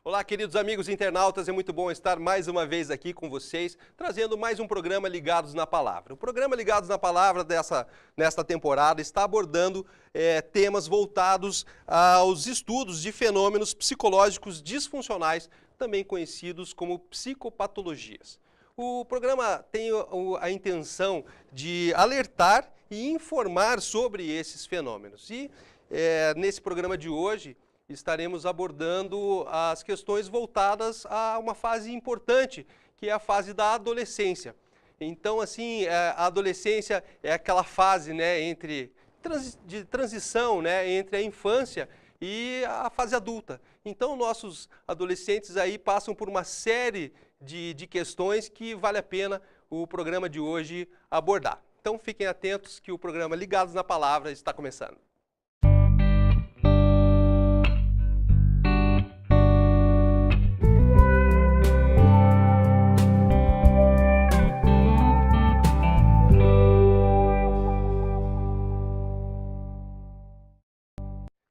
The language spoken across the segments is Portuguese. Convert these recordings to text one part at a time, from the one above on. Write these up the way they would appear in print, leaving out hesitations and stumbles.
Olá, queridos amigos internautas, é muito bom estar mais uma vez aqui com vocês, trazendo mais um programa Ligados na Palavra. O programa Ligados na Palavra nesta temporada está abordando temas voltados aos estudos de fenômenos psicológicos disfuncionais, também conhecidos como psicopatologias. O programa tem a intenção de alertar e informar sobre esses fenômenos. E nesse programa de hoje, estaremos abordando as questões voltadas a uma fase importante, que é a fase da adolescência. Então, assim, a adolescência é aquela fase, né, de transição, né, entre a infância e a fase adulta. Então, nossos adolescentes aí passam por uma série de questões que vale a pena o programa de hoje abordar. Então, fiquem atentos que o programa Ligados na Palavra está começando.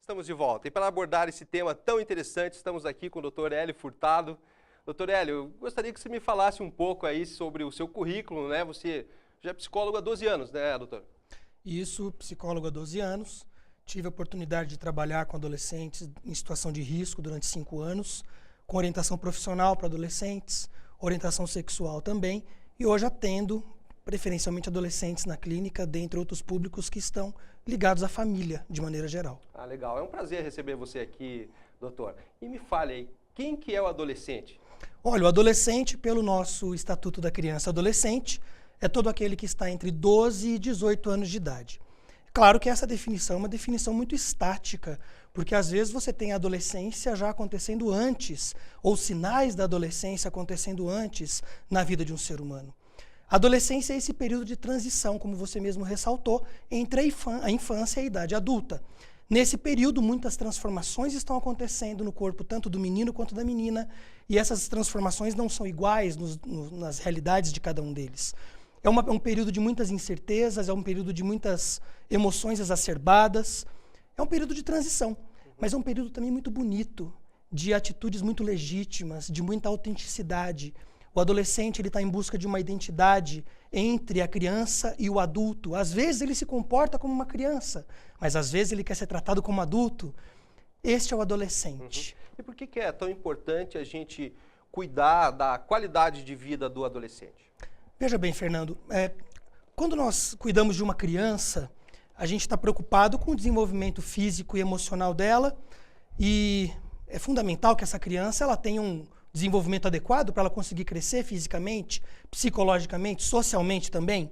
Estamos de volta. E para abordar esse tema tão interessante, estamos aqui com o Dr. Hélio Furtado. Dr. Hélio, eu gostaria que você me falasse um pouco aí sobre o seu currículo, né? Você já é psicólogo há 12 anos, né, doutor? Isso, psicólogo há 12 anos. Tive a oportunidade de trabalhar com adolescentes em situação de risco durante 5 anos, com orientação profissional para adolescentes, orientação sexual também, e hoje atendo preferencialmente adolescentes na clínica, dentre outros públicos que estão ligados à família, de maneira geral. Ah, legal. É um prazer receber você aqui, doutor. E me fale aí, quem que é o adolescente? Olha, o adolescente, pelo nosso Estatuto da Criança e Adolescente, é todo aquele que está entre 12 e 18 anos de idade. Claro que essa definição é uma definição muito estática, porque às vezes você tem a adolescência já acontecendo antes, ou sinais da adolescência acontecendo antes na vida de um ser humano. A adolescência é esse período de transição, como você mesmo ressaltou, entre a infância e a idade adulta. Nesse período, muitas transformações estão acontecendo no corpo, tanto do menino quanto da menina, e essas transformações não são iguais nas realidades de cada um deles. É um período de muitas incertezas, é um período de muitas emoções exacerbadas, é um período de transição, mas é um período também muito bonito, de atitudes muito legítimas, de muita autenticidade. O adolescente está em busca de uma identidade entre a criança e o adulto. Às vezes ele se comporta como uma criança, mas às vezes ele quer ser tratado como adulto. Este é o adolescente. E por que é tão importante a gente cuidar da qualidade de vida do adolescente? Veja bem, Fernando, quando nós cuidamos de uma criança, a gente está preocupado com o desenvolvimento físico e emocional dela, e é fundamental que essa criança ela tenha um desenvolvimento adequado para ela conseguir crescer fisicamente, psicologicamente, socialmente também.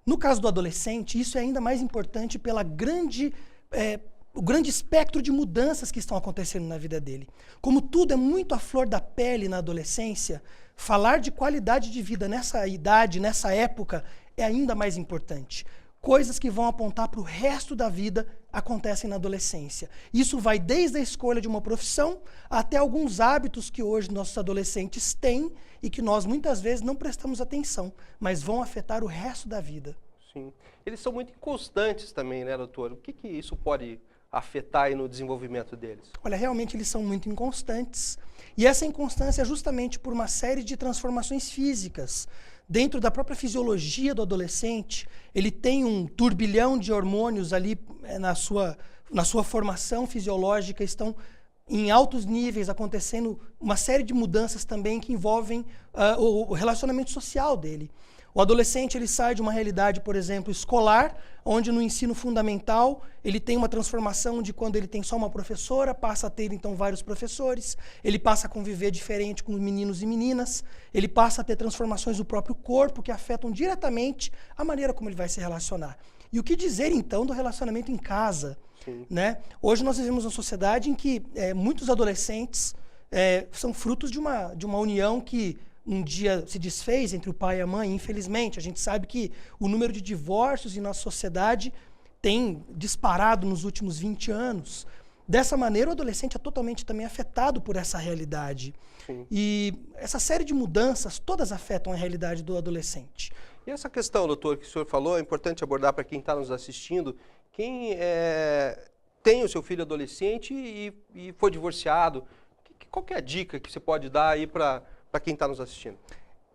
No caso do adolescente, isso é ainda mais importante pela o grande espectro de mudanças que estão acontecendo na vida dele. Como tudo é muito à flor da pele na adolescência, falar de qualidade de vida nessa idade, nessa época, é ainda mais importante. Coisas que vão apontar para o resto da vida acontecem na adolescência. Isso vai desde a escolha de uma profissão até alguns hábitos que hoje nossos adolescentes têm e que nós muitas vezes não prestamos atenção, mas vão afetar o resto da vida. Sim. Eles são muito inconstantes também, né, doutor? O que isso pode afetar aí no desenvolvimento deles? Olha, realmente eles são muito inconstantes. E essa inconstância é justamente por uma série de transformações físicas. Dentro da própria fisiologia do adolescente, ele tem um turbilhão de hormônios ali na sua formação fisiológica, estão em altos níveis, acontecendo uma série de mudanças também que envolvem o relacionamento social dele. O adolescente ele sai de uma realidade, por exemplo, escolar, onde no ensino fundamental ele tem uma transformação de quando ele tem só uma professora, passa a ter então vários professores, ele passa a conviver diferente com meninos e meninas, ele passa a ter transformações do próprio corpo que afetam diretamente a maneira como ele vai se relacionar. E o que dizer então do relacionamento em casa? Né? Hoje nós vivemos uma sociedade em que muitos adolescentes são frutos de uma união que um dia se desfez entre o pai e a mãe, infelizmente. A gente sabe que o número de divórcios em nossa sociedade tem disparado nos últimos 20 anos. Dessa maneira, o adolescente é totalmente também afetado por essa realidade. Sim. E essa série de mudanças, todas afetam a realidade do adolescente. E essa questão, doutor, que o senhor falou, é importante abordar para quem está nos assistindo. Quem tem o seu filho adolescente e foi divorciado, Qual que é a dica que você pode dar aí para quem está nos assistindo?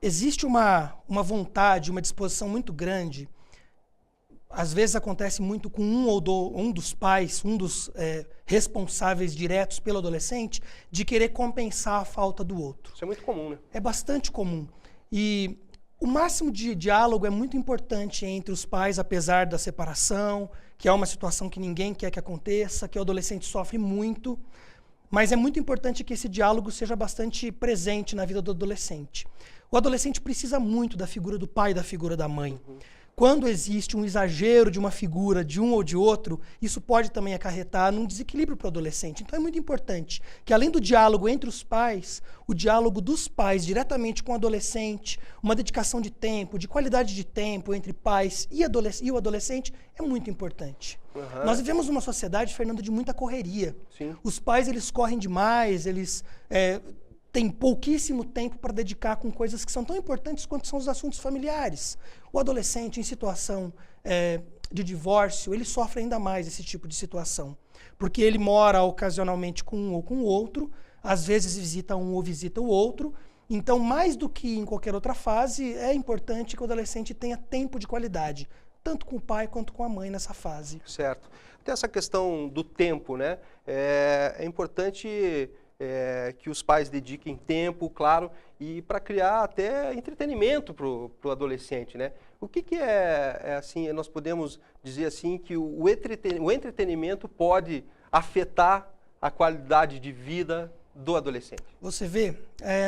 Existe uma vontade, uma disposição muito grande, às vezes acontece muito com um dos pais, um dos responsáveis diretos pelo adolescente, de querer compensar a falta do outro. Isso é muito comum, né? É bastante comum. E o máximo de diálogo é muito importante entre os pais, apesar da separação, que é uma situação que ninguém quer que aconteça, que o adolescente sofre muito, mas é muito importante que esse diálogo seja bastante presente na vida do adolescente. O adolescente precisa muito da figura do pai e da figura da mãe. Quando existe um exagero de uma figura, de um ou de outro, isso pode também acarretar num desequilíbrio para o adolescente. Então é muito importante que, além do diálogo entre os pais, o diálogo dos pais diretamente com o adolescente, uma dedicação de tempo, de qualidade de tempo entre pais e o adolescente é muito importante. Uhum. Nós vivemos uma sociedade, Fernando, de muita correria. Sim. Os pais, eles correm demais, eles tem pouquíssimo tempo para dedicar com coisas que são tão importantes quanto são os assuntos familiares. O adolescente em situação de divórcio, ele sofre ainda mais esse tipo de situação, porque ele mora ocasionalmente com um ou com o outro, às vezes visita um ou visita o outro. Então, mais do que em qualquer outra fase, é importante que o adolescente tenha tempo de qualidade, tanto com o pai quanto com a mãe nessa fase. Certo. Até essa questão do tempo, né? É importante que os pais dediquem tempo, claro, e para criar até entretenimento para o adolescente, né? O que assim, nós podemos dizer assim que o entretenimento pode afetar a qualidade de vida do adolescente? Você vê,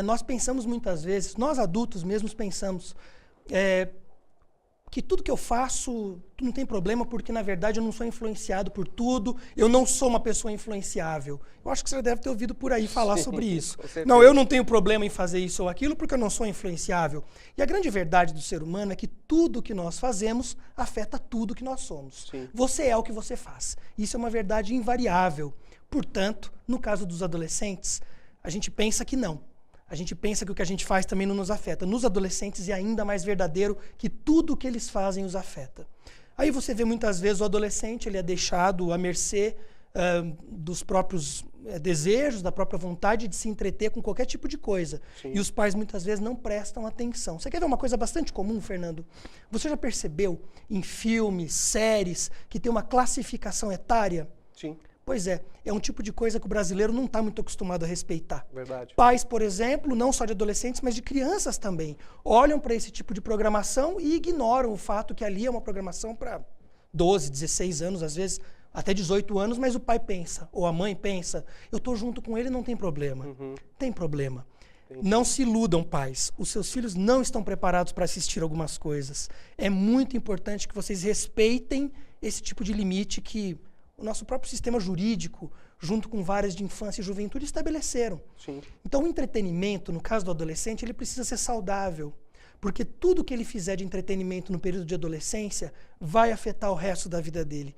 nós pensamos muitas vezes, nós adultos mesmos pensamos que tudo que eu faço não tem problema, porque na verdade eu não sou influenciado por tudo, eu não sou uma pessoa influenciável. Eu acho que você deve ter ouvido por aí falar sobre isso. Não, eu não tenho problema em fazer isso ou aquilo porque eu não sou influenciável. E a grande verdade do ser humano é que tudo que nós fazemos afeta tudo que nós somos. Sim. Você é o que você faz. Isso é uma verdade invariável. Portanto, no caso dos adolescentes, a gente pensa que não. A gente pensa que o que a gente faz também não nos afeta. Nos adolescentes é ainda mais verdadeiro que tudo o que eles fazem os afeta. Aí você vê muitas vezes o adolescente, ele é deixado à mercê dos próprios desejos, da própria vontade de se entreter com qualquer tipo de coisa. Sim. E os pais muitas vezes não prestam atenção. Você quer ver uma coisa bastante comum, Fernando? Você já percebeu em filmes, séries, que tem uma classificação etária? Sim. Pois é um tipo de coisa que o brasileiro não está muito acostumado a respeitar. Verdade. Pais, por exemplo, não só de adolescentes, mas de crianças também, olham para esse tipo de programação e ignoram o fato que ali é uma programação para 12, 16 anos, às vezes até 18 anos, mas o pai pensa, ou a mãe pensa, eu estou junto com ele, não tem problema. Uhum. Tem problema. Entendi. Não se iludam, pais. Os seus filhos não estão preparados para assistir algumas coisas. É muito importante que vocês respeitem esse tipo de limite que o nosso próprio sistema jurídico, junto com várias de infância e juventude, estabeleceram. Sim. Então, o entretenimento, no caso do adolescente, ele precisa ser saudável, porque tudo que ele fizer de entretenimento no período de adolescência vai afetar o resto da vida dele.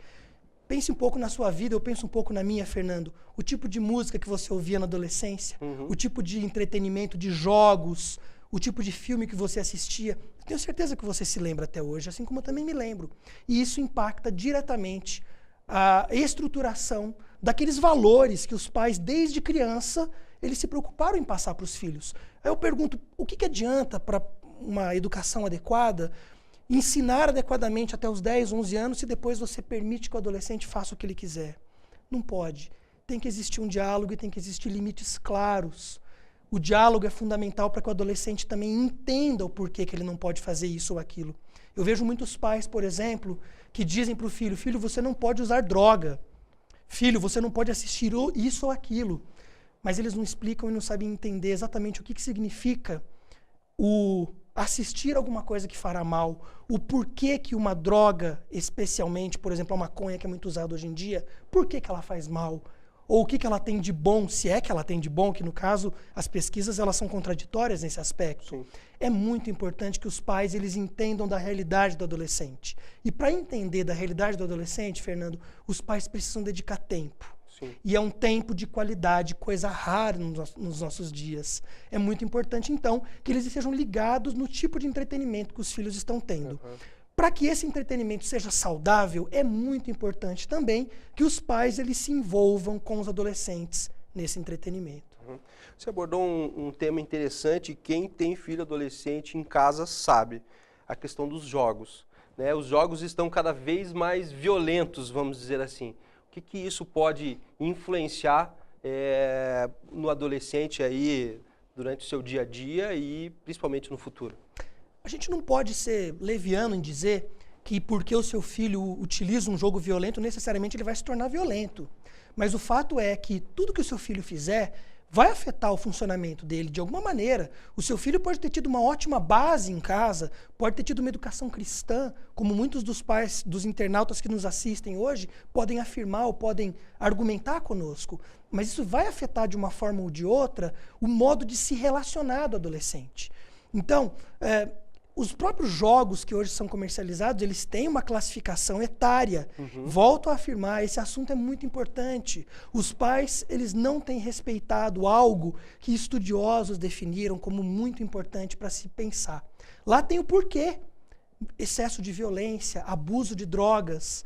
Pense um pouco na sua vida, eu penso um pouco na minha, Fernando. O tipo de música que você ouvia na adolescência, o tipo de entretenimento, de jogos, o tipo de filme que você assistia. Tenho certeza que você se lembra até hoje, assim como eu também me lembro. E isso impacta diretamente a estruturação daqueles valores que os pais, desde criança, eles se preocuparam em passar para os filhos. Aí eu pergunto, o que adianta para uma educação adequada ensinar adequadamente até os 10, 11 anos se depois você permite que o adolescente faça o que ele quiser? Não pode. Tem que existir um diálogo e tem que existir limites claros. O diálogo é fundamental para que o adolescente também entenda o porquê que ele não pode fazer isso ou aquilo. Eu vejo muitos pais, por exemplo, que dizem para o filho, filho, você não pode usar droga. Filho, você não pode assistir isso ou aquilo. Mas eles não explicam e não sabem entender exatamente o que significa o assistir alguma coisa que fará mal, o porquê que uma droga, especialmente, por exemplo, a maconha, que é muito usada hoje em dia, por que ela faz mal? Ou o que ela tem de bom, se é que ela tem de bom, que no caso as pesquisas elas são contraditórias nesse aspecto. Sim. É muito importante que os pais eles entendam da realidade do adolescente. E para entender da realidade do adolescente, Fernando, os pais precisam dedicar tempo. Sim. E é um tempo de qualidade, coisa rara nos nossos dias. É muito importante, então, que eles sejam ligados no tipo de entretenimento que os filhos estão tendo. Para que esse entretenimento seja saudável, é muito importante também que os pais eles se envolvam com os adolescentes nesse entretenimento. Você abordou um tema interessante, e quem tem filho adolescente em casa sabe, a questão dos jogos, né? Os jogos estão cada vez mais violentos, vamos dizer assim. O que isso pode influenciar no adolescente aí durante o seu dia a dia e principalmente no futuro? A gente não pode ser leviano em dizer que porque o seu filho utiliza um jogo violento, necessariamente ele vai se tornar violento. Mas o fato é que tudo que o seu filho fizer vai afetar o funcionamento dele de alguma maneira. O seu filho pode ter tido uma ótima base em casa, pode ter tido uma educação cristã, como muitos dos pais, dos internautas que nos assistem hoje, podem afirmar ou podem argumentar conosco. Mas isso vai afetar de uma forma ou de outra o modo de se relacionar do adolescente. Então, os próprios jogos que hoje são comercializados, eles têm uma classificação etária. Volto a afirmar, esse assunto é muito importante. Os pais, eles não têm respeitado algo que estudiosos definiram como muito importante para se pensar. Lá tem o porquê. Excesso de violência, abuso de drogas,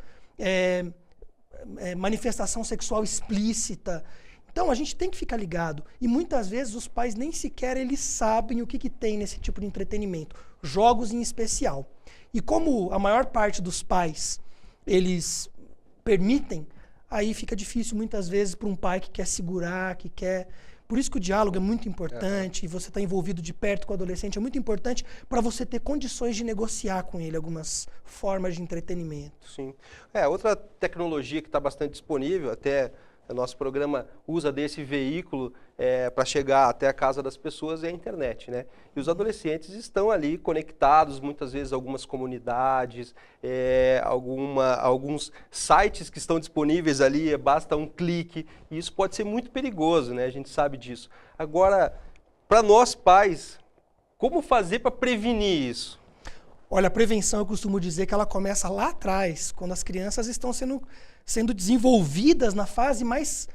manifestação sexual explícita. Então, a gente tem que ficar ligado. E muitas vezes os pais nem sequer eles sabem o que tem nesse tipo de entretenimento. Jogos em especial. E como a maior parte dos pais, eles permitem, aí fica difícil muitas vezes para um pai que quer segurar, que quer... Por isso que o diálogo é muito importante, e você está envolvido de perto com o adolescente, é muito importante para você ter condições de negociar com ele algumas formas de entretenimento. Sim. Outra tecnologia que está bastante disponível, até... O nosso programa usa desse veículo para chegar até a casa das pessoas, é a internet, né? E os adolescentes estão ali conectados, muitas vezes algumas comunidades, alguns sites que estão disponíveis ali, basta um clique, e isso pode ser muito perigoso, né? A gente sabe disso. Agora, para nós pais, como fazer para prevenir isso? Olha, a prevenção, eu costumo dizer que ela começa lá atrás, quando as crianças estão sendo desenvolvidas na fase mais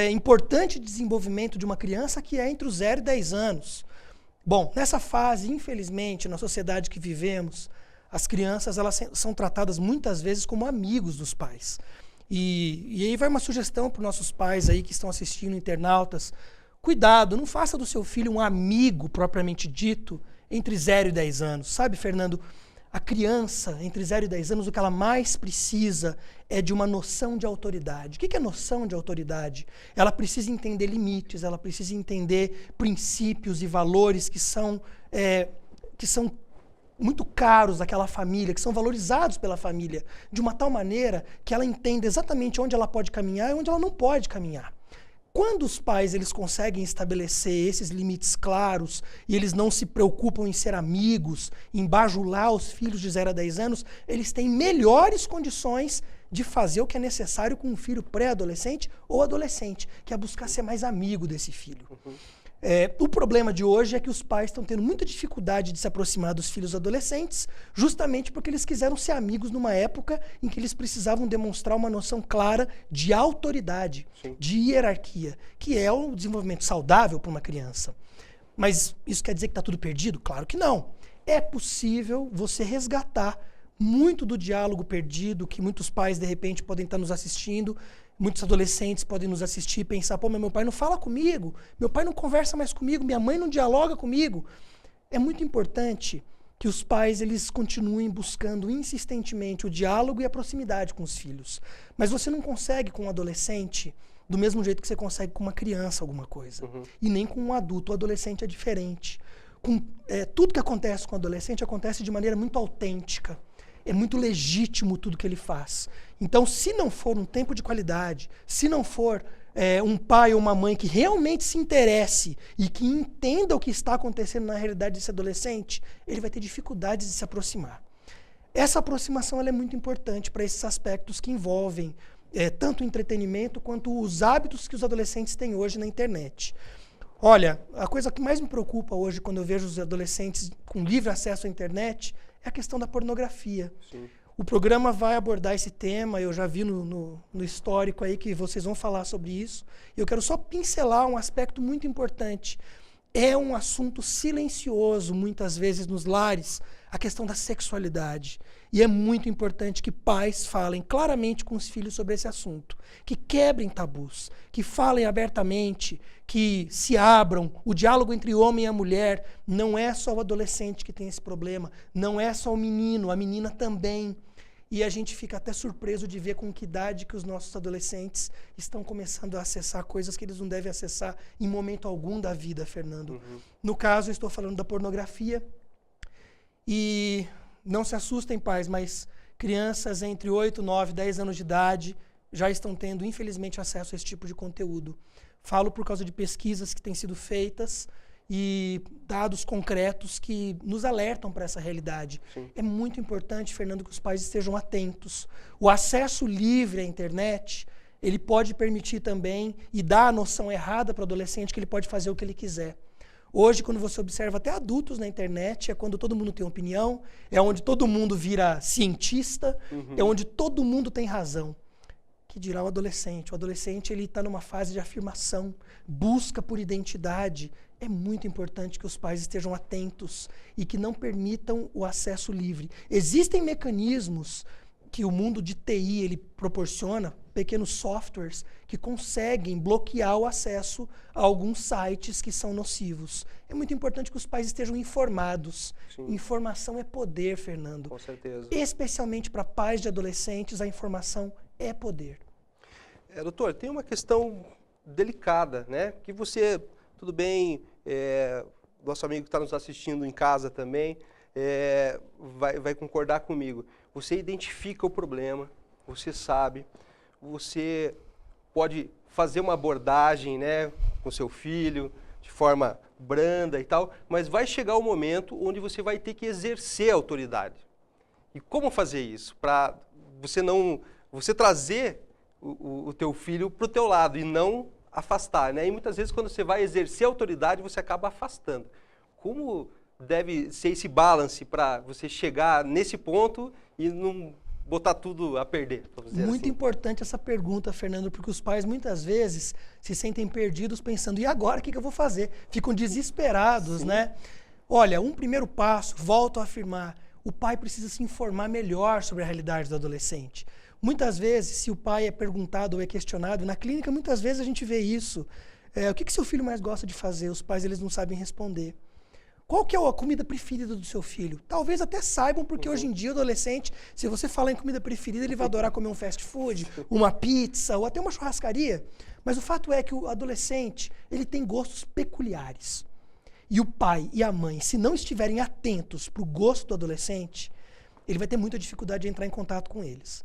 importante de desenvolvimento de uma criança, que é entre os 0 e 10 anos. Bom, nessa fase, infelizmente, na sociedade que vivemos, as crianças elas são tratadas muitas vezes como amigos dos pais. E aí vai uma sugestão para os nossos pais aí que estão assistindo, internautas. Cuidado, não faça do seu filho um amigo propriamente dito entre 0 e 10 anos. Sabe, Fernando? A criança, entre 0 e 10 anos, o que ela mais precisa é de uma noção de autoridade. O que é noção de autoridade? Ela precisa entender limites, ela precisa entender princípios e valores que são muito caros àquela família, que são valorizados pela família, de uma tal maneira que ela entenda exatamente onde ela pode caminhar e onde ela não pode caminhar. Quando os pais eles conseguem estabelecer esses limites claros e eles não se preocupam em ser amigos, em bajular os filhos de 0 a 10 anos, eles têm melhores condições de fazer o que é necessário com um filho pré-adolescente ou adolescente, que é buscar ser mais amigo desse filho. O problema de hoje é que os pais estão tendo muita dificuldade de se aproximar dos filhos adolescentes, justamente porque eles quiseram ser amigos numa época em que eles precisavam demonstrar uma noção clara de autoridade, Sim. de hierarquia, que é um desenvolvimento saudável para uma criança. Mas isso quer dizer que está tudo perdido? Claro que não. É possível você resgatar muito do diálogo perdido, que muitos pais, de repente, podem estar nos assistindo. Muitos adolescentes podem nos assistir e pensar, pô, mas meu pai não fala comigo, meu pai não conversa mais comigo, minha mãe não dialoga comigo. É muito importante que os pais eles continuem buscando insistentemente o diálogo e a proximidade com os filhos. Mas você não consegue com um adolescente do mesmo jeito que você consegue com uma criança alguma coisa. E nem com um adulto. O adolescente é diferente. Tudo que acontece com o adolescente acontece de maneira muito autêntica. É muito legítimo tudo que ele faz. Então, se não for um tempo de qualidade, se não for um pai ou uma mãe que realmente se interesse e que entenda o que está acontecendo na realidade desse adolescente, ele vai ter dificuldades de se aproximar. Essa aproximação ela é muito importante para esses aspectos que envolvem tanto o entretenimento quanto os hábitos que os adolescentes têm hoje na internet. Olha, a coisa que mais me preocupa hoje quando eu vejo os adolescentes com livre acesso à internet é a questão da pornografia. Sim. O programa vai abordar esse tema, eu já vi no histórico aí que vocês vão falar sobre isso. Eu quero só pincelar um aspecto muito importante, É um assunto silencioso, muitas vezes, nos lares, a questão da sexualidade. E é muito importante que pais falem claramente com os filhos sobre esse assunto, que quebrem tabus, que falem abertamente, que se abram. O diálogo entre o homem e a mulher não é só o adolescente que tem esse problema, não é só o menino, a menina também. E a gente fica até surpreso de ver com que idade que os nossos adolescentes estão começando a acessar coisas que eles não devem acessar em momento algum da vida, Fernando. No caso, eu estou falando da pornografia. E não se assustem, pais, mas crianças entre 8, 9, 10 anos de idade já estão tendo, infelizmente, acesso a esse tipo de conteúdo. Falo por causa de pesquisas que têm sido feitas e dados concretos que nos alertam para essa realidade. Sim. É muito importante, Fernando, que os pais estejam atentos. O acesso livre à internet, ele pode permitir também e dar a noção errada para o adolescente que ele pode fazer o que ele quiser. Hoje, quando você observa até adultos na internet, é quando todo mundo tem opinião, é onde todo mundo vira cientista, é onde todo mundo tem razão. Que dirá o adolescente? O adolescente ele está numa fase de afirmação, busca por identidade. É muito importante que os pais estejam atentos e que não permitam o acesso livre. Existem mecanismos que o mundo de TI ele proporciona, pequenos softwares que conseguem bloquear o acesso a alguns sites que são nocivos. É muito importante que os pais estejam informados. Sim. Informação é poder, Fernando. Com certeza. Especialmente para pais de adolescentes, a informação é poder. Doutor, tem uma questão delicada, né? Que você, tudo bem, nosso amigo que está nos assistindo em casa também, vai concordar comigo. Você identifica o problema, você sabe, você pode fazer uma abordagem, né, com seu filho, de forma branda e tal, mas vai chegar o momento onde você vai ter que exercer a autoridade. E como fazer isso? Para você trazer o teu filho para o teu lado e não afastar, né? E muitas vezes quando você vai exercer a autoridade, você acaba afastando. Como deve ser esse balance para você chegar nesse ponto e não botar tudo a perder? Muito importante essa pergunta, Fernando, porque os pais muitas vezes se sentem perdidos pensando, e agora o que eu vou fazer? Ficam desesperados, né? Olha, um primeiro passo, volto a afirmar, o pai precisa se informar melhor sobre a realidade do adolescente. Muitas vezes, se o pai é perguntado ou é questionado, na clínica muitas vezes a gente vê isso. O que seu filho mais gosta de fazer? Os pais eles não sabem responder. Qual que é a comida preferida do seu filho? Talvez até saibam, porque hoje em dia o adolescente, se você falar em comida preferida, ele vai adorar comer um fast food, uma pizza ou até uma churrascaria. Mas o fato é que o adolescente, ele tem gostos peculiares. E o pai e a mãe, se não estiverem atentos para o gosto do adolescente, ele vai ter muita dificuldade de entrar em contato com eles.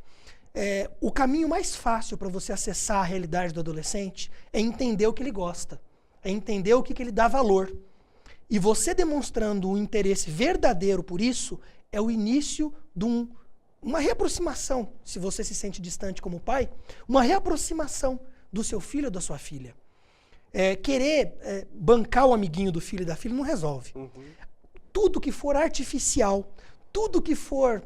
O caminho mais fácil para você acessar a realidade do adolescente é entender o que ele gosta, é entender o que ele dá valor. E você demonstrando um interesse verdadeiro por isso, é o início de uma reaproximação, se você se sente distante como pai, uma reaproximação do seu filho ou da sua filha. Querer bancar o amiguinho do filho e da filha não resolve. Tudo que for artificial, tudo que for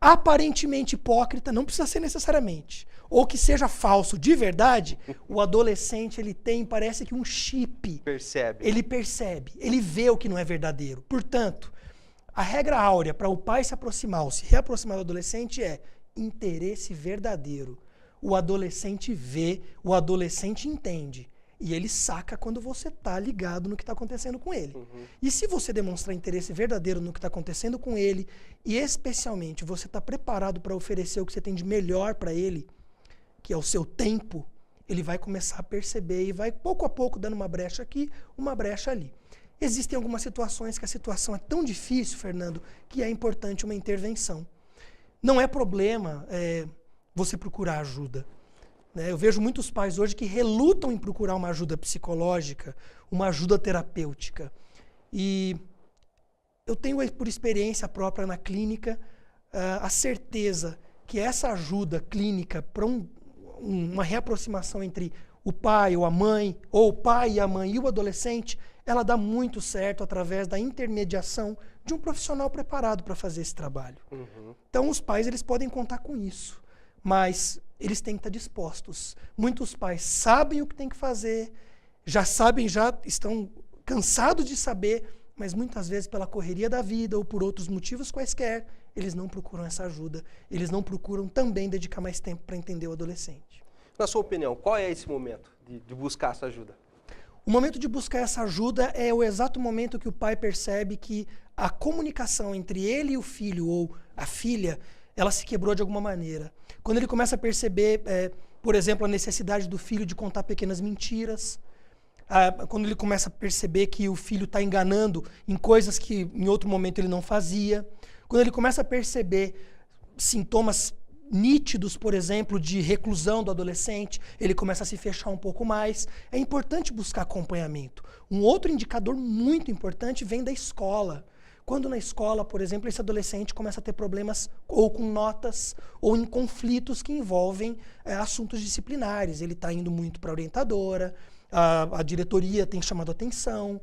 aparentemente hipócrita, não precisa ser necessariamente, ou que seja falso de verdade, o adolescente ele tem, parece que um chip. Ele percebe, ele vê o que não é verdadeiro. Portanto, a regra áurea para o pai se aproximar ou se reaproximar do adolescente é interesse verdadeiro. O adolescente vê, o adolescente entende. E ele saca quando você está ligado no que está acontecendo com ele. E se você demonstrar interesse verdadeiro no que está acontecendo com ele, e especialmente você está preparado para oferecer o que você tem de melhor para ele, que é o seu tempo, ele vai começar a perceber e vai pouco a pouco dando uma brecha aqui, uma brecha ali. Existem algumas situações que a situação é tão difícil, Fernando, que é importante uma intervenção. Não é problema você procurar ajuda. Eu vejo muitos pais hoje que relutam em procurar uma ajuda psicológica, uma ajuda terapêutica. E eu tenho por experiência própria na clínica a certeza que essa ajuda clínica para uma reaproximação entre o pai ou a mãe, ou o pai e a mãe e o adolescente, ela dá muito certo através da intermediação de um profissional preparado para fazer esse trabalho. Então os pais eles podem contar com isso, mas eles têm que estar dispostos. Muitos pais sabem o que tem que fazer, já sabem, já estão cansados de saber, mas muitas vezes pela correria da vida ou por outros motivos quaisquer, eles não procuram essa ajuda. Eles não procuram também dedicar mais tempo para entender o adolescente. Na sua opinião, qual é esse momento de buscar essa ajuda? O momento de buscar essa ajuda é o exato momento que o pai percebe que a comunicação entre ele e o filho ou a filha, ela se quebrou de alguma maneira. Quando ele começa a perceber, por exemplo, a necessidade do filho de contar pequenas mentiras, quando ele começa a perceber que o filho está enganando em coisas que em outro momento ele não fazia, quando ele começa a perceber sintomas nítidos, por exemplo, de reclusão do adolescente, ele começa a se fechar um pouco mais. É importante buscar acompanhamento. Um outro indicador muito importante vem da escola. Quando na escola, por exemplo, esse adolescente começa a ter problemas ou com notas ou em conflitos que envolvem assuntos disciplinares. Ele está indo muito para a orientadora, a diretoria tem chamado atenção,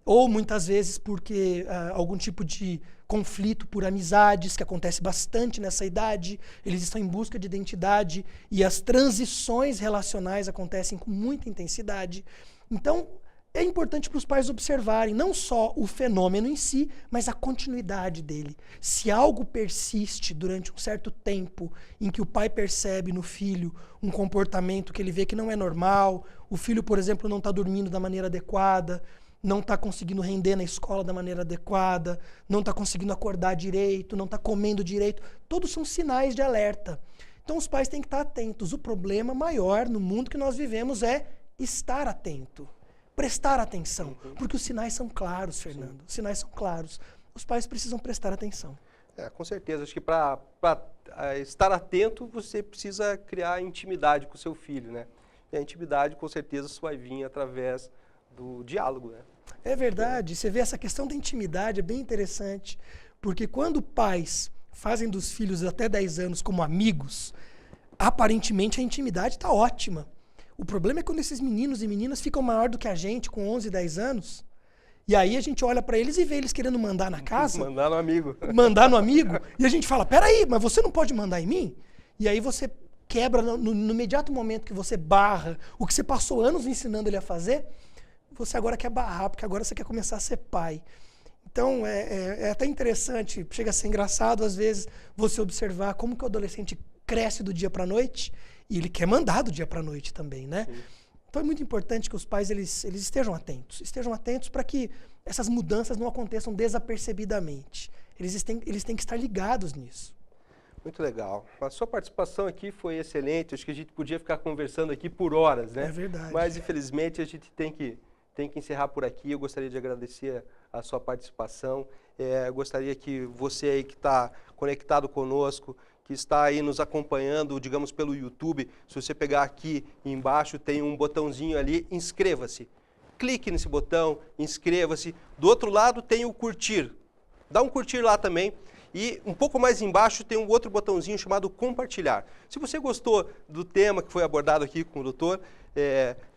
ou muitas vezes porque algum tipo de conflito por amizades, que acontece bastante nessa idade, eles estão em busca de identidade e as transições relacionais acontecem com muita intensidade. Então, é importante para os pais observarem não só o fenômeno em si, mas a continuidade dele. Se algo persiste durante um certo tempo em que o pai percebe no filho um comportamento que ele vê que não é normal, o filho, por exemplo, não está dormindo da maneira adequada, não está conseguindo render na escola da maneira adequada, não está conseguindo acordar direito, não está comendo direito, todos são sinais de alerta. Então os pais têm que estar atentos. O problema maior no mundo que nós vivemos é estar atento, prestar atenção, porque os sinais são claros, Fernando, os sinais são claros. Os pais precisam prestar atenção. Com certeza, acho que para estar atento você precisa criar intimidade com o seu filho, né? E a intimidade com certeza só vai vir através do diálogo, né? É verdade, você vê essa questão da intimidade, é bem interessante, porque quando pais fazem dos filhos até 10 anos como amigos, aparentemente a intimidade está ótima. O problema é quando esses meninos e meninas ficam maior do que a gente, com 11, 10 anos, e aí a gente olha para eles e vê eles querendo mandar na casa. Mandar no amigo. Mandar no amigo, e a gente fala, peraí, mas você não pode mandar em mim? E aí você quebra, no imediato momento que você barra o que você passou anos ensinando ele a fazer, você agora quer barrar, porque agora você quer começar a ser pai. Então, é até interessante, chega a ser engraçado, às vezes, você observar como que o adolescente cresce do dia para a noite e ele quer mandar do dia para a noite também, né? Sim. Então, é muito importante que os pais eles estejam atentos para que essas mudanças não aconteçam desapercebidamente. Eles têm que estar ligados nisso. Muito legal. A sua participação aqui foi excelente, acho que a gente podia ficar conversando aqui por horas, né? É verdade. Mas, infelizmente, a gente tem que encerrar por aqui. Eu gostaria de agradecer a sua participação. Eu gostaria que você aí que está conectado conosco, que está aí nos acompanhando, digamos, pelo YouTube, se você pegar aqui embaixo, tem um botãozinho ali, inscreva-se. Clique nesse botão, inscreva-se. Do outro lado tem o curtir. Dá um curtir lá também. E um pouco mais embaixo tem um outro botãozinho chamado compartilhar. Se você gostou do tema que foi abordado aqui com o doutor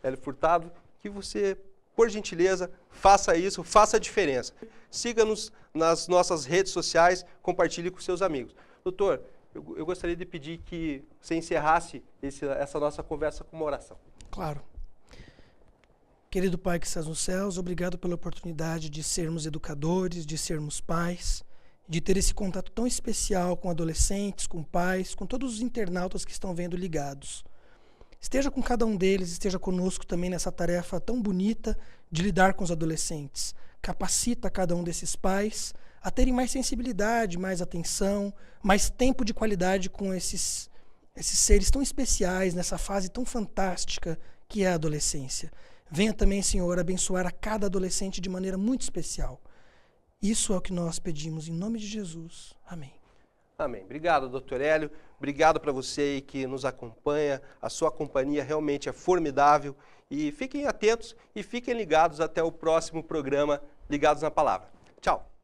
Hélio Furtado, que você, por gentileza, faça isso, faça a diferença. Siga-nos nas nossas redes sociais, compartilhe com seus amigos. Doutor, eu gostaria de pedir que você encerrasse essa nossa conversa com uma oração. Claro. Querido Pai que estás nos céus, obrigado pela oportunidade de sermos educadores, de sermos pais, de ter esse contato tão especial com adolescentes, com pais, com todos os internautas que estão vendo ligados. Esteja com cada um deles, esteja conosco também nessa tarefa tão bonita de lidar com os adolescentes. Capacita cada um desses pais a terem mais sensibilidade, mais atenção, mais tempo de qualidade com esses seres tão especiais, nessa fase tão fantástica que é a adolescência. Venha também, Senhor, abençoar a cada adolescente de maneira muito especial. Isso é o que nós pedimos em nome de Jesus. Amém. Amém. Obrigado, doutor Hélio. Obrigado para você aí que nos acompanha. A sua companhia realmente é formidável. E fiquem atentos e fiquem ligados até o próximo programa Ligados na Palavra. Tchau.